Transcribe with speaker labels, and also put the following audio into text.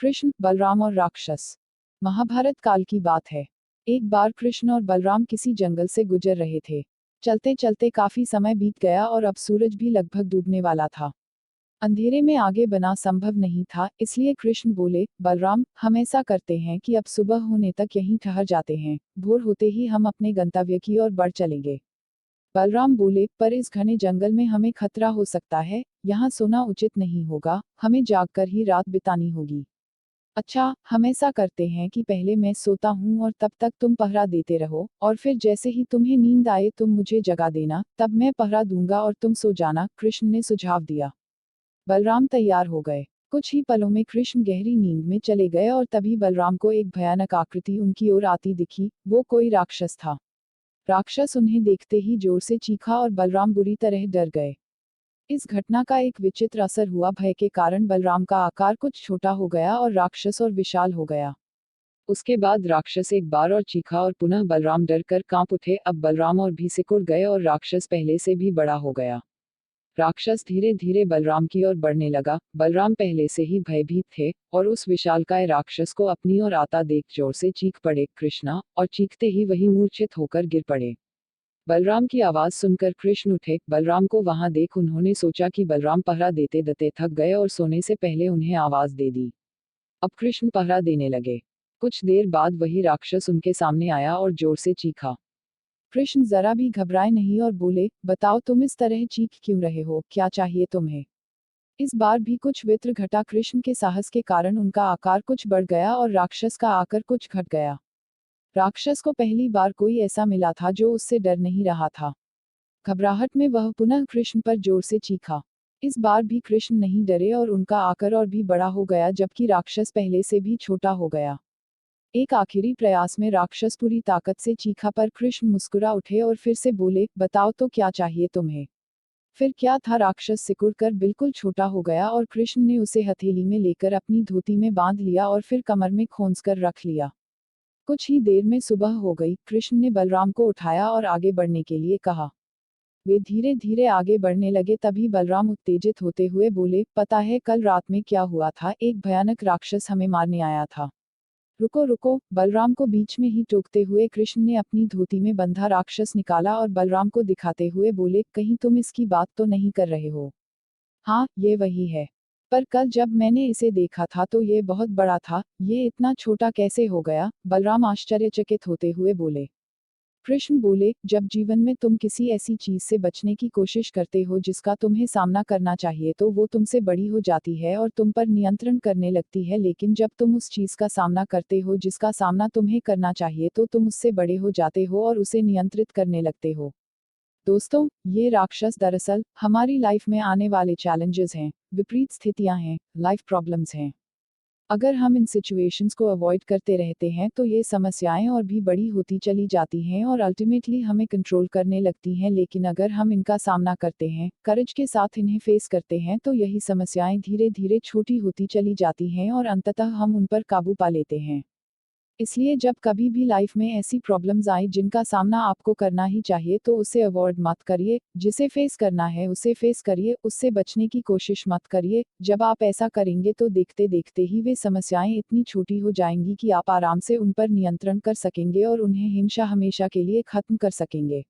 Speaker 1: कृष्ण, बलराम और राक्षस। महाभारत काल की बात है। एक बार कृष्ण और बलराम किसी जंगल से गुजर रहे थे। चलते चलते काफी समय बीत गया और अब सूरज भी लगभग डूबने वाला था। अंधेरे में आगे बढ़ना संभव नहीं था, इसलिए कृष्ण बोले, बलराम, हम ऐसा करते हैं कि अब सुबह होने तक यहीं ठहर जाते हैं, भोर होते ही हम अपने गंतव्य की ओर बढ़ चलेंगे। बलराम बोले, पर इस घने जंगल में हमें खतरा हो सकता है, यहाँ सोना उचित नहीं होगा, हमें जागकर ही रात बितानी होगी। अच्छा, हम ऐसा करते हैं कि पहले मैं सोता हूँ और तब तक तुम पहरा देते रहो, और फिर जैसे ही तुम्हें नींद आए तुम मुझे जगा देना, तब मैं पहरा दूंगा और तुम सो जाना, कृष्ण ने सुझाव दिया। बलराम तैयार हो गए। कुछ ही पलों में कृष्ण गहरी नींद में चले गए और तभी बलराम को एक भयानक आकृति उनकी ओर आती दिखी, वो कोई राक्षस था। राक्षस उन्हें देखते ही जोर से चीखा और बलराम बुरी तरह डर गए। इस घटना का एक विचित्र असर हुआ, भय के कारण बलराम का आकार कुछ छोटा हो गया और राक्षस और विशाल हो गया। उसके बाद राक्षस एक बार और चीखा और पुनः बलराम डर कर कांप उठे। अब बलराम और भी सिकुड़ गए और राक्षस पहले से भी बड़ा हो गया। राक्षस धीरे धीरे बलराम की ओर बढ़ने लगा। बलराम पहले से ही भयभीत थे और उस विशालकाय राक्षस को अपनी ओर आता देख जोर से चीख पड़े, कृष्णा, और चीखते ही वही मूर्छित होकर गिर पड़े। बलराम की आवाज सुनकर कृष्ण उठे। बलराम को वहां देख उन्होंने सोचा कि बलराम पहरा देते देते थक गए और सोने से पहले उन्हें आवाज दे दी। अब कृष्ण पहरा देने लगे। कुछ देर बाद वही राक्षस उनके सामने आया और जोर से चीखा। कृष्ण जरा भी घबराए नहीं और बोले, बताओ तुम इस तरह चीख क्यों रहे हो, क्या चाहिए तुम्हें। इस बार भी कुछ विचित्र घटा। कृष्ण के साहस के कारण उनका आकार कुछ बढ़ गया और राक्षस का आकार कुछ घट गया। राक्षस को पहली बार कोई ऐसा मिला था जो उससे डर नहीं रहा था। घबराहट में वह पुनः कृष्ण पर जोर से चीखा। इस बार भी कृष्ण नहीं डरे और उनका आकार और भी बड़ा हो गया, जबकि राक्षस पहले से भी छोटा हो गया। एक आखिरी प्रयास में राक्षस पूरी ताकत से चीखा, पर कृष्ण मुस्कुरा उठे और फिर से बोले, बताओ तो क्या चाहिए तुम्हें। फिर क्या था, राक्षस सिकुड़कर बिल्कुल छोटा हो गया और कृष्ण ने उसे हथेली में लेकर अपनी धोती में बांध लिया और फिर कमर में खोंसकर रख लिया। कुछ ही देर में सुबह हो गई। कृष्ण ने बलराम को उठाया और आगे बढ़ने के लिए कहा। वे धीरे धीरे आगे बढ़ने लगे। तभी बलराम उत्तेजित होते हुए बोले, पता है कल रात में क्या हुआ था, एक भयानक राक्षस हमें मारने आया था। रुको रुको, बलराम को बीच में ही टोकते हुए कृष्ण ने अपनी धोती में बंधा राक्षस निकाला और बलराम को दिखाते हुए बोले, कहीं तुम इसकी बात तो नहीं कर रहे हो। हाँ, ये वही है। पर कल जब मैंने इसे देखा था तो ये बहुत बड़ा था, ये इतना छोटा कैसे हो गया, बलराम आश्चर्यचकित होते हुए बोले। कृष्ण बोले, जब जीवन में तुम किसी ऐसी चीज से बचने की कोशिश करते हो जिसका तुम्हें सामना करना चाहिए तो वो तुमसे बड़ी हो जाती है और तुम पर नियंत्रण करने लगती है, लेकिन जब तुम उस चीज का सामना करते हो जिसका सामना तुम्हें करना चाहिए तो तुम उससे बड़े हो जाते हो और उसे नियंत्रित करने लगते हो। दोस्तों, ये राक्षस दरअसल हमारी लाइफ में आने वाले चैलेंजेस हैं, विपरीत स्थितियां हैं, लाइफ प्रॉब्लम्स हैं। अगर हम इन सिचुएशंस को अवॉइड करते रहते हैं तो ये समस्याएं और भी बड़ी होती चली जाती हैं और अल्टीमेटली हमें कंट्रोल करने लगती हैं, लेकिन अगर हम इनका सामना करते हैं, करेज के साथ इन्हें फेस करते हैं, तो यही समस्याएं धीरे धीरे छोटी होती चली जाती हैं और अंततः हम उन पर काबू पा लेते हैं। इसलिए जब कभी भी लाइफ में ऐसी प्रॉब्लम्स आए जिनका सामना आपको करना ही चाहिए तो उसे अवॉइड मत करिए, जिसे फेस करना है उसे फेस करिए, उससे बचने की कोशिश मत करिए। जब आप ऐसा करेंगे तो देखते देखते ही वे समस्याएं इतनी छोटी हो जाएंगी कि आप आराम से उन पर नियंत्रण कर सकेंगे और उन्हें हमेशा हमेशा के लिए खत्म कर सकेंगे।